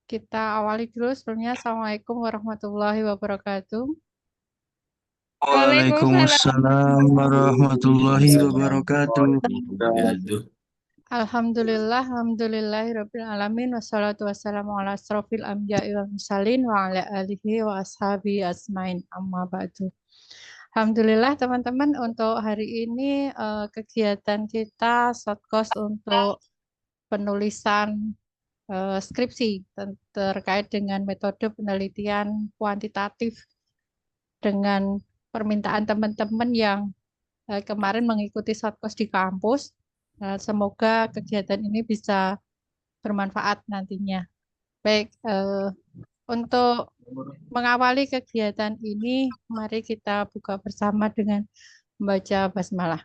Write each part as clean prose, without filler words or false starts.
Kita awali dulu sebelumnya. Assalamualaikum warahmatullahi wabarakatuh. Waalaikumsalam Waalaikumsalam warahmatullahi wabarakatuh. wabarakatuh. Alhamdulillah, alhamdulillahirabbil alamin wassalatu wassalamu ala asrofil anbiya'i wal mursalin wa ala alihi wa ashabi asmain amma ba'du. Alhamdulillah teman-teman untuk hari ini kegiatan kita shortcast untuk penulisan skripsi terkait dengan metode penelitian kuantitatif dengan permintaan teman-teman yang kemarin mengikuti shortcast di kampus. Semoga kegiatan ini bisa bermanfaat nantinya. Baik, untuk mengawali kegiatan ini, mari kita buka bersama dengan membaca basmalah.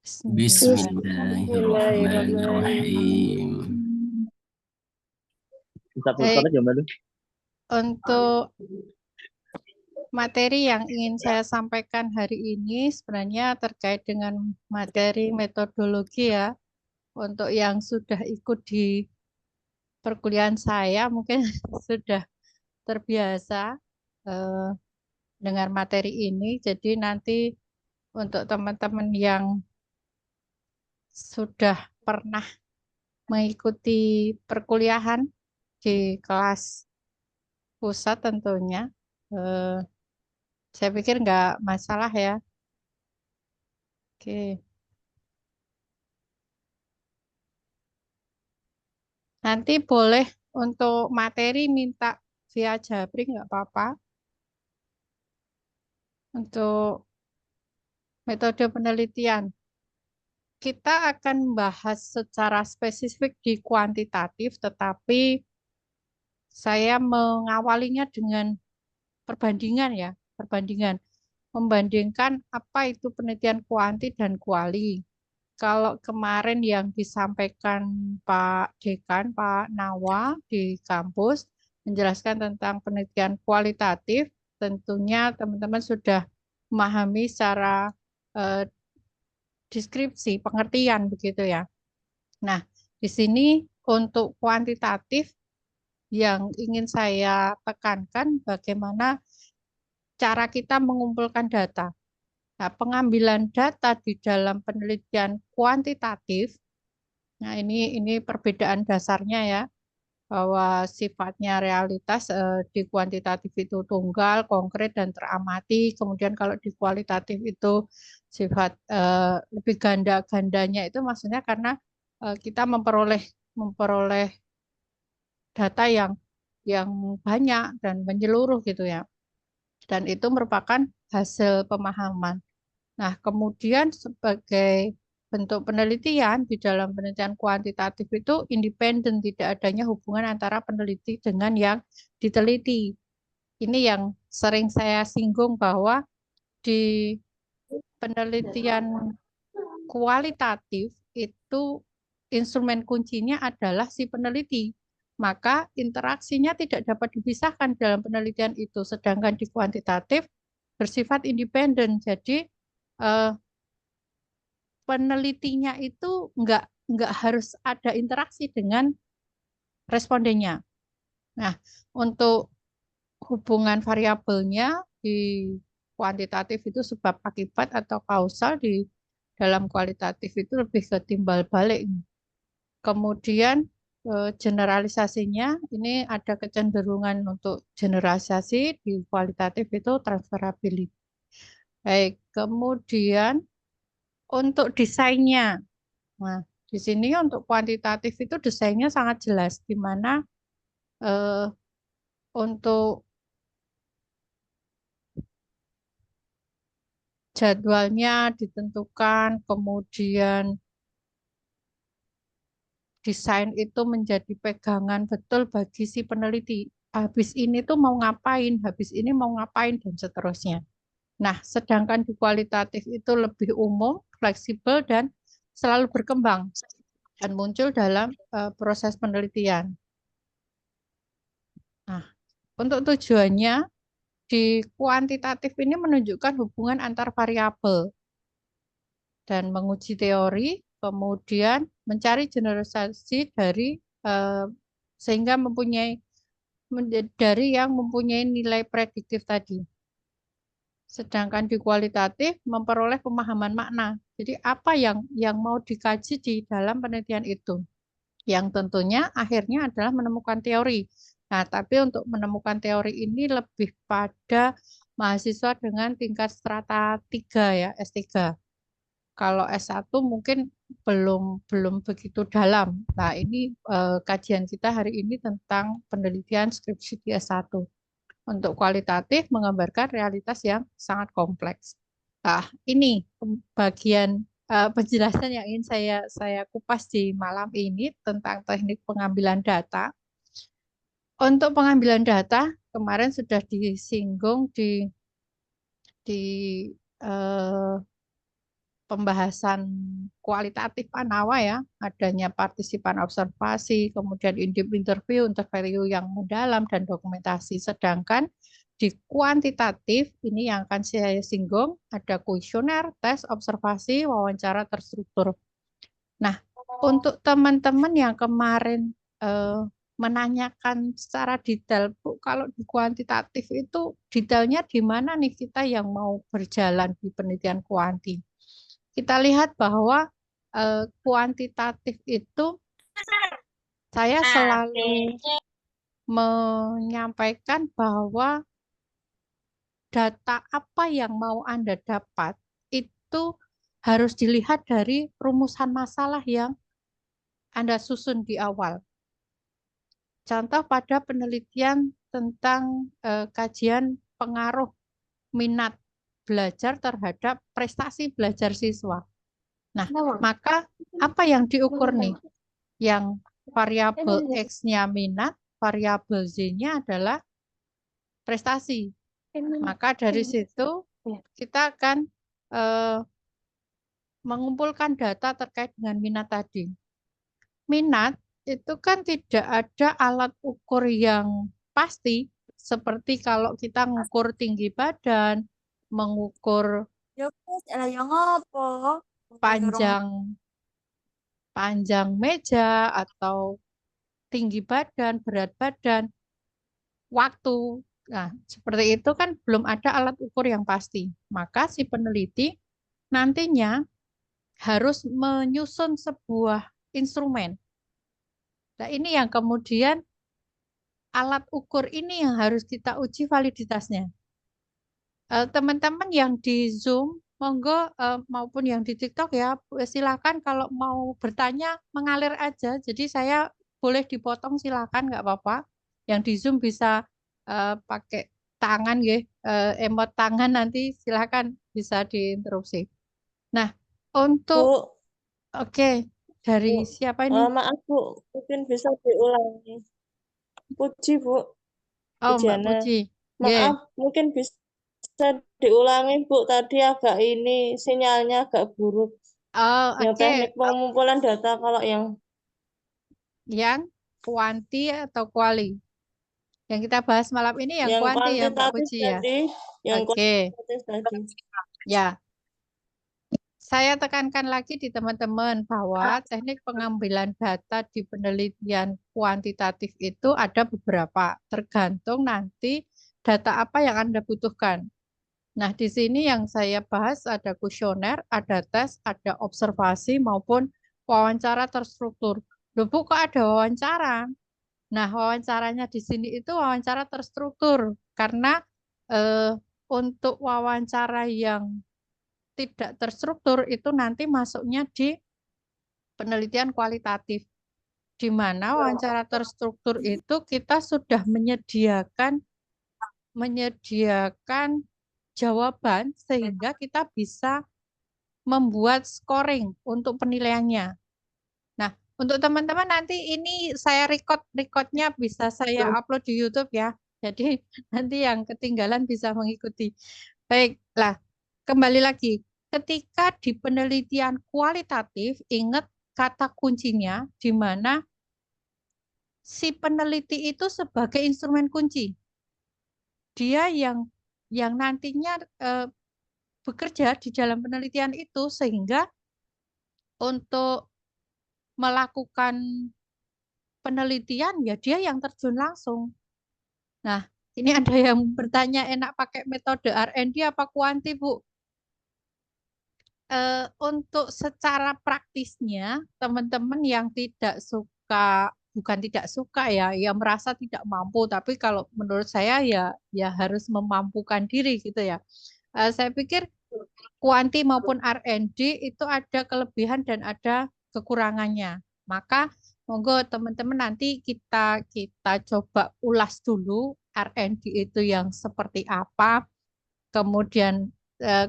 Bismillah. Bismillahirrahmanirrahim. Baik, untuk materi yang ingin saya sampaikan hari ini sebenarnya terkait dengan materi metodologi ya. Untuk yang sudah ikut di perkuliahan saya mungkin sudah terbiasa eh, dengan materi ini. Jadi nanti untuk teman-teman yang sudah pernah mengikuti perkuliahan di kelas pusat tentunya, eh, saya pikir nggak masalah ya. Oke. Nanti boleh untuk materi minta via Jabri nggak apa-apa. Untuk metode penelitian, kita akan bahas secara spesifik di kuantitatif, tetapi saya mengawalinya dengan perbandingan ya, perbandingan. Membandingkan apa itu penelitian kuanti dan kuali. Kalau kemarin yang disampaikan Pak Dekan, Pak Nawa di kampus, menjelaskan tentang penelitian kualitatif, tentunya teman-teman sudah memahami secara eh, deskripsi, pengertian begitu ya. Nah, di sini untuk kuantitatif yang ingin saya tekankan bagaimana cara kita mengumpulkan data. Nah, pengambilan data di dalam penelitian kuantitatif, nah ini perbedaan dasarnya ya, bahwa sifatnya realitas di kuantitatif itu tunggal, konkret dan teramati. Kemudian kalau di kualitatif itu sifat lebih ganda-gandanya itu maksudnya karena kita memperoleh memperoleh data yang banyak dan menyeluruh gitu ya. Dan itu merupakan hasil pemahaman. Nah, kemudian sebagai bentuk penelitian di dalam penelitian kuantitatif itu independen, tidak adanya hubungan antara peneliti dengan yang diteliti. Ini yang sering saya singgung bahwa di penelitian kualitatif itu instrumen kuncinya adalah si peneliti. Maka interaksinya tidak dapat dipisahkan dalam penelitian itu. Sedangkan di kuantitatif bersifat independen. Jadi eh, penelitinya itu nggak harus ada interaksi dengan respondennya. Nah, untuk hubungan variabelnya di kuantitatif itu sebab akibat atau kausal, di dalam kualitatif itu lebih ke timbal balik. Kemudian generalisasinya ini ada kecenderungan untuk generalisasi, di kualitatif itu transferability. Baik, kemudian untuk desainnya. Nah, di sini untuk kuantitatif itu desainnya sangat jelas, di mana eh, untuk jadwalnya ditentukan, kemudian desain itu menjadi pegangan betul bagi si peneliti. Habis ini tuh mau ngapain, habis ini mau ngapain, dan seterusnya. Nah, sedangkan di kualitatif itu lebih umum, fleksibel, dan selalu berkembang dan muncul dalam proses penelitian. Nah, untuk tujuannya di kuantitatif ini menunjukkan hubungan antar variabel dan menguji teori, kemudian mencari generalisasi dari eh, sehingga dari yang mempunyai nilai prediktif tadi. Sedangkan di kualitatif memperoleh pemahaman makna. Jadi apa yang mau dikaji di dalam penelitian itu? Yang tentunya akhirnya adalah menemukan teori. Nah, tapi untuk menemukan teori ini lebih pada mahasiswa dengan tingkat strata 3 ya, S3. Kalau S1 mungkin belum belum begitu dalam. Nah, ini kajian kita hari ini tentang penelitian skripsi di S1. Untuk kualitatif menggambarkan realitas yang sangat kompleks. Nah, ini bagian penjelasan yang ingin saya kupas di malam ini tentang teknik pengambilan data. Untuk pengambilan data kemarin sudah disinggung di eh, pembahasan kualitatif Panawa ya, adanya partisipan observasi, kemudian interview, interview yang mendalam dan dokumentasi. Sedangkan di kuantitatif ini yang akan saya singgung ada kuesioner, tes, observasi, wawancara terstruktur. Nah, untuk teman-teman yang kemarin menanyakan secara detail, Bu, kalau di kuantitatif itu detailnya di mana nih kita yang mau berjalan di penelitian kuanti? Kita lihat bahwa kuantitatif itu saya selalu menyampaikan bahwa data apa yang mau Anda dapat itu harus dilihat dari rumusan masalah yang Anda susun di awal. Contoh pada penelitian tentang kajian pengaruh minat belajar terhadap prestasi belajar siswa. Nah, maka apa yang diukur nih? Yang variabel X-nya minat, variabel Z-nya adalah prestasi. Maka dari situ kita akan eh, mengumpulkan data terkait dengan minat tadi. Minat itu kan tidak ada alat ukur yang pasti, seperti kalau kita mengukur tinggi badan, mengukur Ya wis, lah ya ngopo? panjang panjang meja atau tinggi badan, berat badan, waktu. Nah, seperti itu kan belum ada alat ukur yang pasti. Maka si peneliti nantinya harus menyusun sebuah instrumen. Nah, ini yang kemudian alat ukur ini yang harus kita uji validitasnya. Teman-teman yang di Zoom, monggo maupun yang di TikTok ya, silakan kalau mau bertanya mengalir aja. Jadi saya boleh dipotong silakan nggak apa-apa. Yang di Zoom bisa pakai tangan ya, emot tangan nanti silakan bisa diinterupsi. Nah, untuk Bu, oke dari Bu, siapa ini? maaf Bu, mungkin bisa diulangi. Puji Bu, Oh, Mbak Diana. Puji. Maaf, Nggih. mungkin bisa diulangi Bu, tadi agak ini sinyalnya agak buruk. Oh, Yang oke. teknik pengumpulan data kalau yang Yang kuanti atau kuali? Yang kita bahas malam ini yang kuanti ya Mbak kuantitatif Puji ya. tadi, yang Oke, kuantitatif tadi. ya. Saya tekankan lagi di teman-teman bahwa teknik pengambilan data di penelitian kuantitatif itu ada beberapa, tergantung nanti data apa yang Anda butuhkan. Nah, di sini yang saya bahas ada kuesioner, ada tes, ada observasi maupun wawancara terstruktur. Loh, Bu, kok ada wawancara? Nah, wawancaranya di sini itu wawancara terstruktur karena eh, untuk wawancara yang tidak terstruktur itu nanti masuknya di penelitian kualitatif, di mana wawancara terstruktur itu kita sudah menyediakan jawaban sehingga kita bisa membuat scoring untuk penilaiannya. Nah, untuk teman-teman nanti ini saya recordnya bisa saya upload di YouTube ya. Jadi nanti yang ketinggalan bisa mengikuti. Baiklah, kembali lagi. Ketika di penelitian kualitatif, ingat kata kuncinya di mana si peneliti itu sebagai instrumen kunci. Dia yang nantinya bekerja di dalam penelitian itu sehingga untuk melakukan penelitian, ya dia yang terjun langsung. Nah, ini ada yang bertanya enak pakai metode R&D apa kuanti, Bu? Untuk secara praktisnya, teman-teman yang tidak suka, bukan tidak suka ya, yang merasa tidak mampu, tapi kalau menurut saya ya harus memampukan diri gitu ya. Saya pikir kuanti maupun R&D itu ada kelebihan dan ada kekurangannya. Maka monggo teman-teman nanti kita coba ulas dulu R&D itu yang seperti apa, kemudian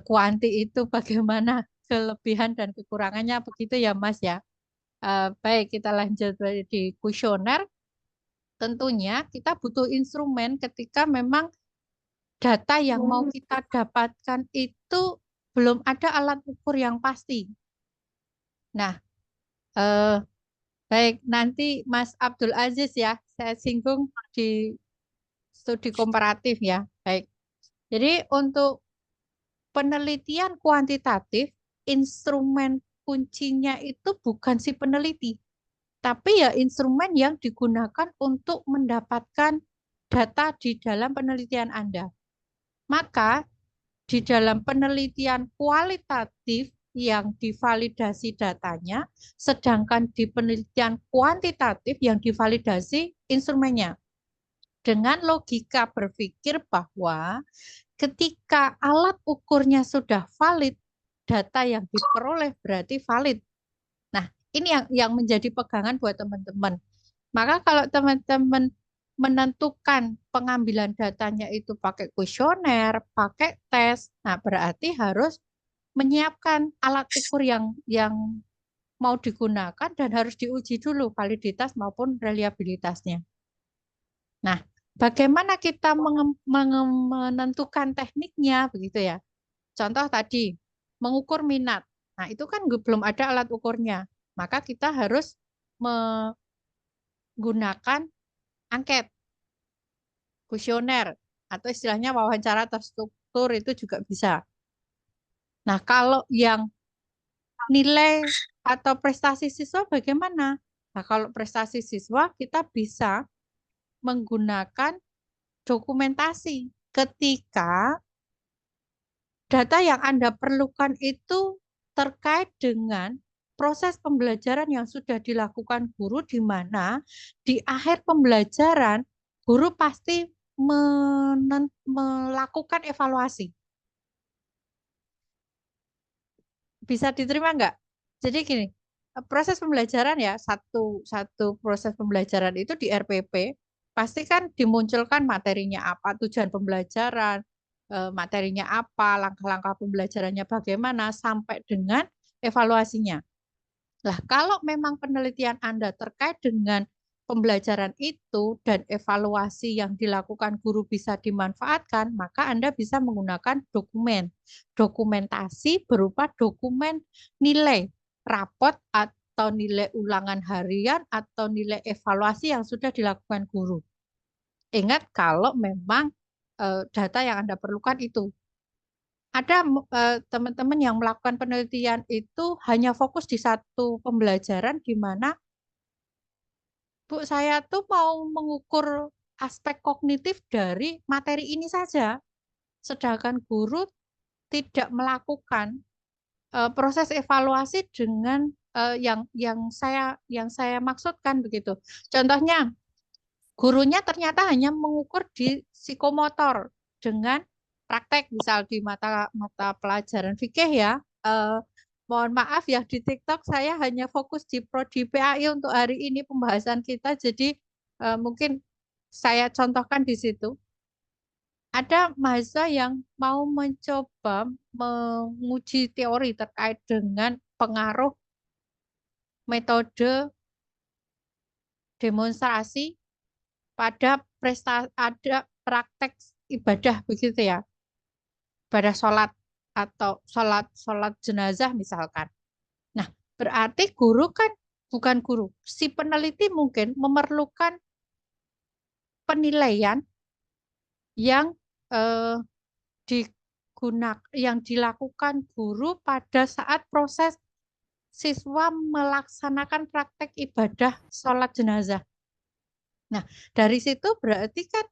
kuanti itu bagaimana kelebihan dan kekurangannya, begitu ya Mas ya. Baik, kita lanjut di kuesioner. Tentunya kita butuh instrumen ketika memang data yang mau kita dapatkan itu belum ada alat ukur yang pasti. Nah, baik, nanti Mas Abdul Aziz ya, saya singgung di studi komparatif ya. Baik, jadi untuk penelitian kuantitatif, instrumen kuncinya itu bukan si peneliti, tapi ya instrumen yang digunakan untuk mendapatkan data di dalam penelitian Anda. Maka di dalam penelitian kualitatif yang divalidasi datanya, sedangkan di penelitian kuantitatif yang divalidasi instrumennya. Dengan logika berpikir bahwa ketika alat ukurnya sudah valid, data yang diperoleh berarti valid. Nah, ini yang menjadi pegangan buat teman-teman. Maka kalau teman-teman menentukan pengambilan datanya itu pakai kuesioner, pakai tes, nah berarti harus menyiapkan alat ukur yang mau digunakan dan harus diuji dulu validitas maupun reliabilitasnya. Nah, bagaimana kita menentukan tekniknya begitu ya? Contoh tadi, mengukur minat. Nah, itu kan belum ada alat ukurnya. Maka kita harus menggunakan angket, kuesioner, atau istilahnya wawancara terstruktur itu juga bisa. Nah, kalau yang nilai atau prestasi siswa bagaimana? Nah, kalau prestasi siswa kita bisa menggunakan dokumentasi ketika data yang Anda perlukan itu terkait dengan proses pembelajaran yang sudah dilakukan guru, di mana di akhir pembelajaran guru pasti melakukan evaluasi. Bisa diterima nggak? Jadi gini, proses pembelajaran ya, satu proses pembelajaran itu di RPP pasti kan dimunculkan materinya apa, tujuan pembelajaran, materinya apa, langkah-langkah pembelajarannya bagaimana, sampai dengan evaluasinya. Lah, kalau memang penelitian Anda terkait dengan pembelajaran itu dan evaluasi yang dilakukan guru bisa dimanfaatkan, maka Anda bisa menggunakan dokumen. Dokumentasi berupa dokumen nilai, rapot atau nilai ulangan harian atau nilai evaluasi yang sudah dilakukan guru. Ingat kalau memang data yang Anda perlukan itu. Ada teman-teman yang melakukan penelitian itu hanya fokus di satu pembelajaran, di mana Bu, saya tuh mau mengukur aspek kognitif dari materi ini saja, sedangkan guru tidak melakukan proses evaluasi dengan yang saya maksudkan begitu. Contohnya, gurunya ternyata hanya mengukur di psikomotor dengan praktek, misal di mata pelajaran fikih ya. Mohon maaf ya, di TikTok saya hanya fokus di prodi PAI untuk hari ini pembahasan kita, jadi mungkin saya contohkan di situ. Ada mahasiswa yang mau mencoba menguji teori terkait dengan pengaruh metode demonstrasi pada ada praktek ibadah begitu ya, pada sholat atau sholat jenazah misalkan. Nah, berarti guru kan bukan guru, si peneliti mungkin memerlukan penilaian yang yang dilakukan guru pada saat proses siswa melaksanakan praktek ibadah sholat jenazah. Nah, dari situ berarti kan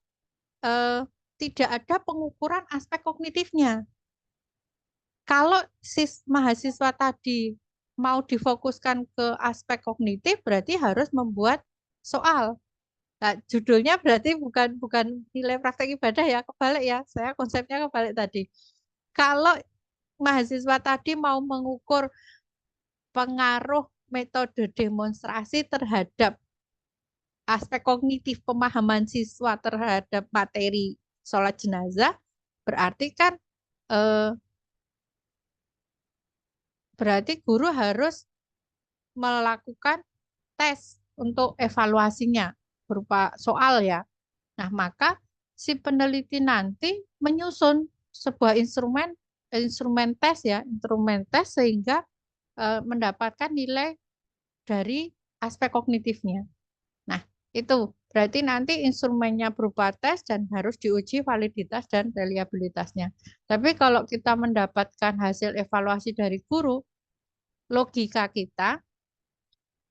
tidak ada pengukuran aspek kognitifnya. Kalau mahasiswa tadi mau difokuskan ke aspek kognitif, berarti harus membuat soal. Nah, judulnya berarti bukan bukan nilai praktek ibadah ya, kebalik ya. Saya konsepnya kebalik tadi. Kalau mahasiswa tadi mau mengukur pengaruh metode demonstrasi terhadap aspek kognitif pemahaman siswa terhadap materi sholat jenazah, berarti kan eh, berarti guru harus melakukan tes untuk evaluasinya berupa soal ya. Nah, maka si peneliti nanti menyusun sebuah instrumen tes ya, instrumen tes sehingga mendapatkan nilai dari aspek kognitifnya. Nah, itu berarti nanti instrumennya berupa tes dan harus diuji validitas dan reliabilitasnya. Tapi kalau kita mendapatkan hasil evaluasi dari guru, logika kita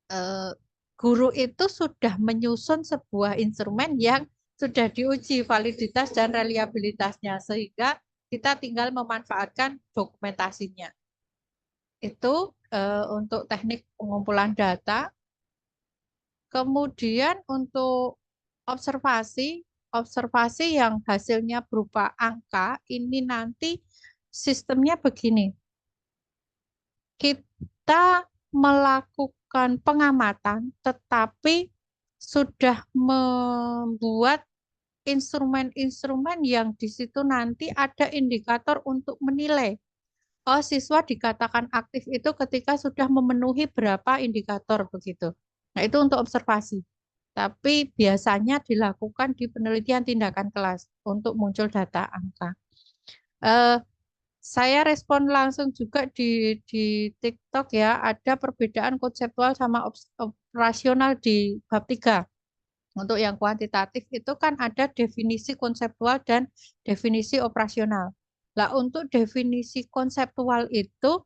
eh, guru itu sudah menyusun sebuah instrumen yang sudah diuji validitas dan reliabilitasnya sehingga kita tinggal memanfaatkan dokumentasinya. Itu untuk teknik pengumpulan data. Kemudian untuk observasi, observasi yang hasilnya berupa angka, ini nanti sistemnya begini. Kita melakukan pengamatan, tetapi sudah membuat instrumen-instrumen yang di situ nanti ada indikator untuk menilai. Oh, siswa dikatakan aktif itu ketika sudah memenuhi berapa indikator begitu. Nah, itu untuk observasi. Tapi biasanya dilakukan di penelitian tindakan kelas untuk muncul data angka. Eh, saya respon langsung juga di TikTok ya, ada perbedaan konseptual sama operasional di bab 3. Untuk yang kuantitatif itu kan ada definisi konseptual dan definisi operasional. Lah untuk definisi konseptual itu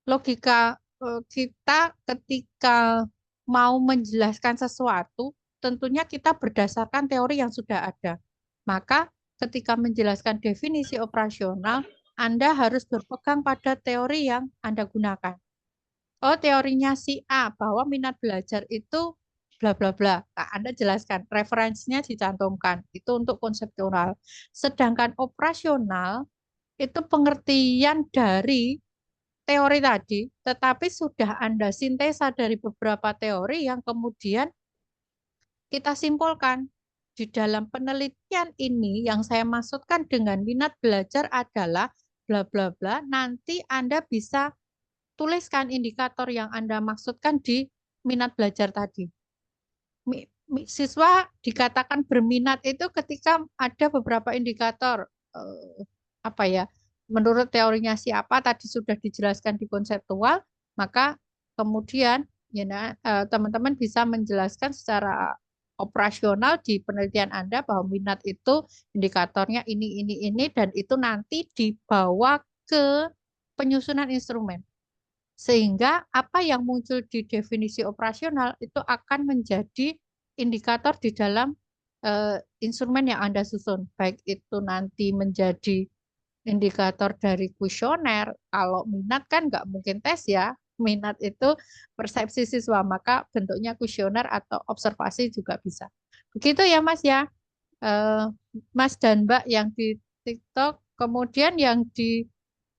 logika kita ketika mau menjelaskan sesuatu tentunya kita berdasarkan teori yang sudah ada. Maka ketika menjelaskan definisi operasional, Anda harus berpegang pada teori yang Anda gunakan. Oh, teorinya si A bahwa minat belajar itu bla bla bla. Nah, Anda jelaskan, referensinya dicantumkan. Itu untuk konseptual. Sedangkan operasional itu pengertian dari teori tadi, tetapi sudah Anda sintesa dari beberapa teori yang kemudian kita simpulkan. Di dalam penelitian ini yang saya maksudkan dengan minat belajar adalah bla bla bla. Nanti Anda bisa tuliskan indikator yang Anda maksudkan di minat belajar tadi. Siswa dikatakan berminat itu ketika ada beberapa indikator apa ya, menurut teorinya siapa tadi sudah dijelaskan di konseptual, maka kemudian ya teman-teman bisa menjelaskan secara operasional di penelitian Anda bahwa minat itu indikatornya ini dan itu nanti dibawa ke penyusunan instrumen. Sehingga apa yang muncul di definisi operasional itu akan menjadi indikator di dalam instrumen yang Anda susun. Baik itu nanti menjadi indikator dari kuesioner. Kalau minat kan nggak mungkin tes ya. Minat itu persepsi siswa, maka bentuknya kuesioner atau observasi juga bisa. Begitu ya Mas ya. Eh, Mas dan Mbak yang di TikTok, kemudian yang di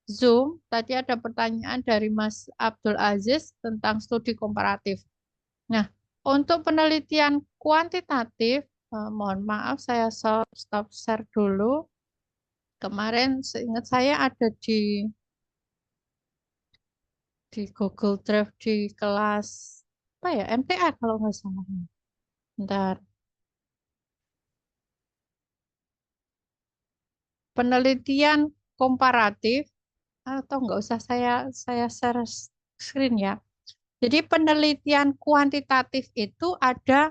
Zoom, tadi ada pertanyaan dari Mas Abdul Aziz tentang studi komparatif. Nah, untuk penelitian kuantitatif, mohon maaf saya stop share dulu. Kemarin seingat saya ada di Google Drive di kelas apa ya MTA kalau nggak salah. Bentar. Penelitian komparatif atau nggak usah saya share screen ya. Jadi penelitian kuantitatif itu ada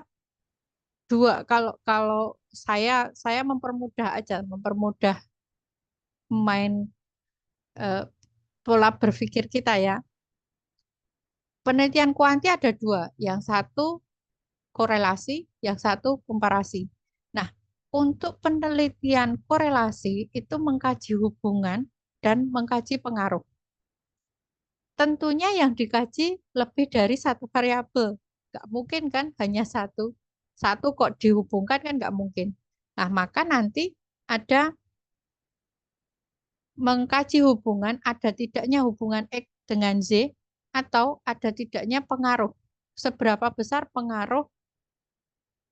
dua. Kalau kalau saya mempermudah aja, mempermudah main pola berpikir kita ya. Penelitian kuanti ada dua. Yang satu korelasi, yang satu komparasi. Nah, untuk penelitian korelasi itu mengkaji hubungan dan mengkaji pengaruh. Tentunya yang dikaji lebih dari satu variabel. Nggak mungkin kan hanya satu. Satu kok dihubungkan kan nggak mungkin. Nah, maka nanti ada mengkaji hubungan, ada tidaknya hubungan X dengan Z, atau ada tidaknya pengaruh. Seberapa besar pengaruh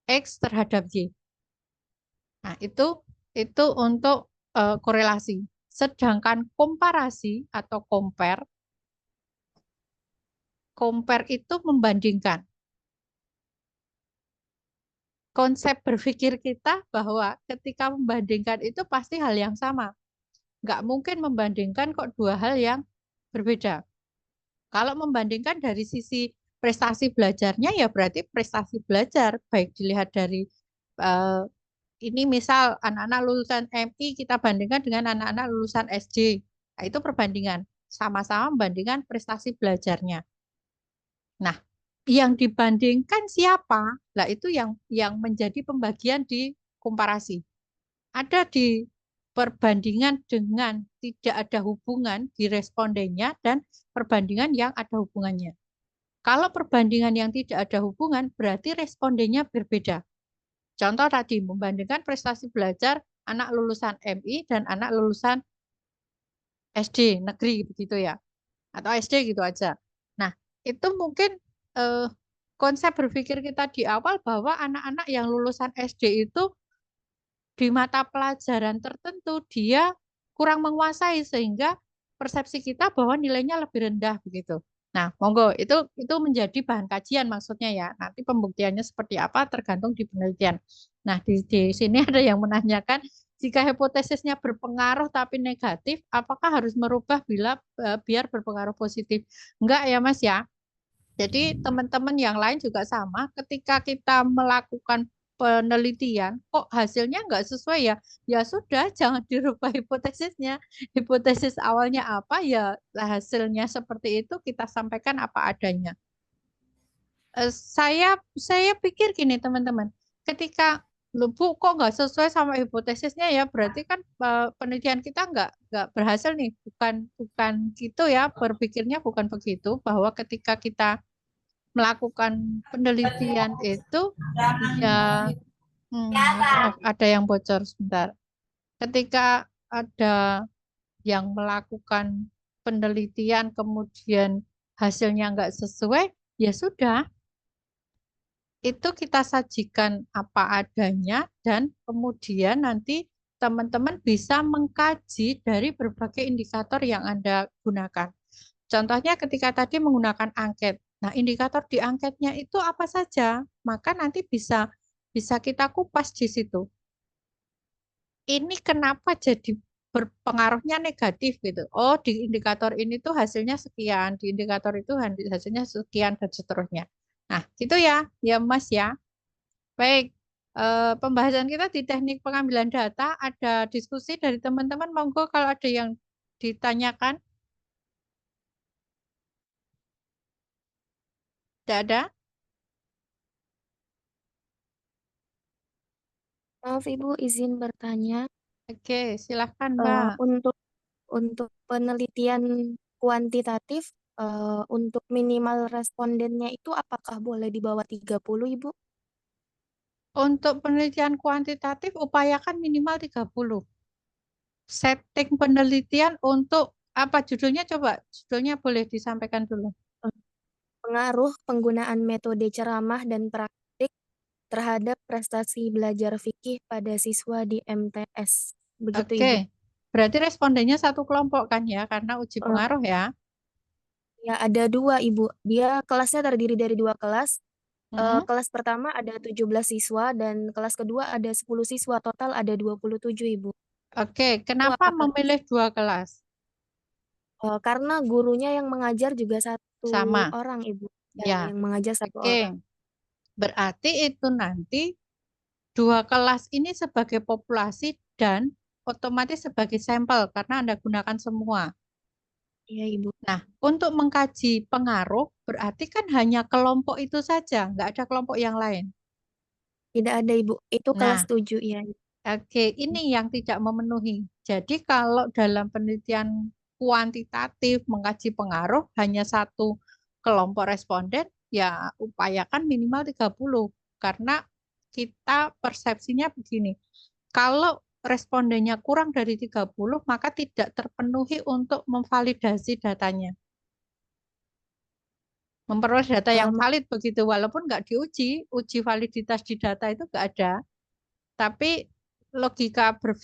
X terhadap Y. Nah, itu untuk korelasi. Sedangkan komparasi atau compare itu membandingkan. Konsep berpikir kita bahwa ketika membandingkan itu pasti hal yang sama. Nggak mungkin membandingkan kok dua hal yang berbeda. Kalau membandingkan dari sisi prestasi belajarnya, ya berarti prestasi belajar, baik dilihat dari eh, ini misal anak-anak lulusan MI kita bandingkan dengan anak-anak lulusan SD. Nah, itu perbandingan. Sama-sama membandingkan prestasi belajarnya. Nah, yang dibandingkan siapa? Nah, itu yang menjadi pembagian di komparasi. Ada di perbandingan dengan tidak ada hubungan di respondennya dan perbandingan yang ada hubungannya. Kalau perbandingan yang tidak ada hubungan, berarti respondennya berbeda. Contoh tadi, membandingkan prestasi belajar anak lulusan MI dan anak lulusan SD negeri begitu ya. Atau SD gitu aja. Nah, itu mungkin eh, konsep berpikir kita di awal bahwa anak-anak yang lulusan SD itu di mata pelajaran tertentu dia kurang menguasai sehingga persepsi kita bahwa nilainya lebih rendah begitu. Nah, monggo itu menjadi bahan kajian maksudnya ya. Nanti pembuktiannya seperti apa tergantung di penelitian. Nah, di sini ada yang menanyakan jika hipotesisnya berpengaruh tapi negatif, apakah harus merubah biar berpengaruh positif? Enggak ya, Mas ya. Jadi teman-teman yang lain juga sama, ketika kita melakukan penelitian, kok hasilnya nggak sesuai ya, ya sudah jangan dirubah hipotesisnya. Hipotesis awalnya apa ya hasilnya seperti itu kita sampaikan apa adanya. Saya pikir gini teman-teman, ketika lu Bu kok nggak sesuai sama hipotesisnya ya berarti kan penelitian kita nggak berhasil nih, bukan bukan gitu ya berpikirnya bukan begitu bahwa ketika kita melakukan penelitian itu ya maaf ada yang bocor sebentar. Ketika ada yang melakukan penelitian kemudian hasilnya nggak sesuai, ya sudah itu kita sajikan apa adanya dan kemudian nanti teman-teman bisa mengkaji dari berbagai indikator yang Anda gunakan. Contohnya ketika tadi menggunakan angket. Nah, indikator di angketnya itu apa saja? Maka nanti bisa bisa kita kupas di situ. Ini kenapa jadi berpengaruhnya negatif gitu. Oh, di indikator ini tuh hasilnya sekian, di indikator itu hasilnya sekian dan seterusnya. Nah, gitu ya Mas ya. Baik, pembahasan kita di teknik pengambilan data ada diskusi dari teman-teman. Monggo kalau ada yang ditanyakan. Tidak ada? Maaf Ibu, izin bertanya. Oke, silahkan Mbak. Untuk penelitian kuantitatif, untuk minimal respondennya itu apakah boleh di bawah 30, Ibu? Untuk penelitian kuantitatif, upayakan minimal 30. Setting penelitian untuk apa judulnya coba? Judulnya boleh disampaikan dulu. Pengaruh penggunaan metode ceramah dan praktik terhadap prestasi belajar fikih pada siswa di MTS. Begitu Oke, Ibu. berarti respondennya satu kelompok kan ya, karena uji Eh, pengaruh ya. Ya, ada dua Ibu. Dia kelasnya terdiri dari dua kelas. Hmm. Kelas pertama ada 17 siswa dan kelas kedua ada 10 siswa. Total ada 27 Ibu. Oke, Itu kenapa apakah memilih dua kelas? karena gurunya yang mengajar juga satu Sama, orang, Ibu. Ya, ya. yang mengajar satu Oke, orang. berarti itu nanti dua kelas ini sebagai populasi dan otomatis sebagai sampel karena Anda gunakan semua. Iya, Ibu. Nah, untuk mengkaji pengaruh berarti kan hanya kelompok itu saja, nggak ada kelompok yang lain. Tidak ada, Ibu. Itu kelas Nah, 7 ya. oke, ini yang tidak memenuhi. Jadi kalau dalam penelitian kuantitatif mengkaji pengaruh hanya satu kelompok responden, ya upayakan minimal 30. Karena kita persepsinya begini, kalau respondennya kurang dari 30, maka tidak terpenuhi untuk memvalidasi datanya. Memperoleh data yang valid begitu, walaupun nggak diuji, uji validitas di data itu nggak ada. Tapi logika berpikir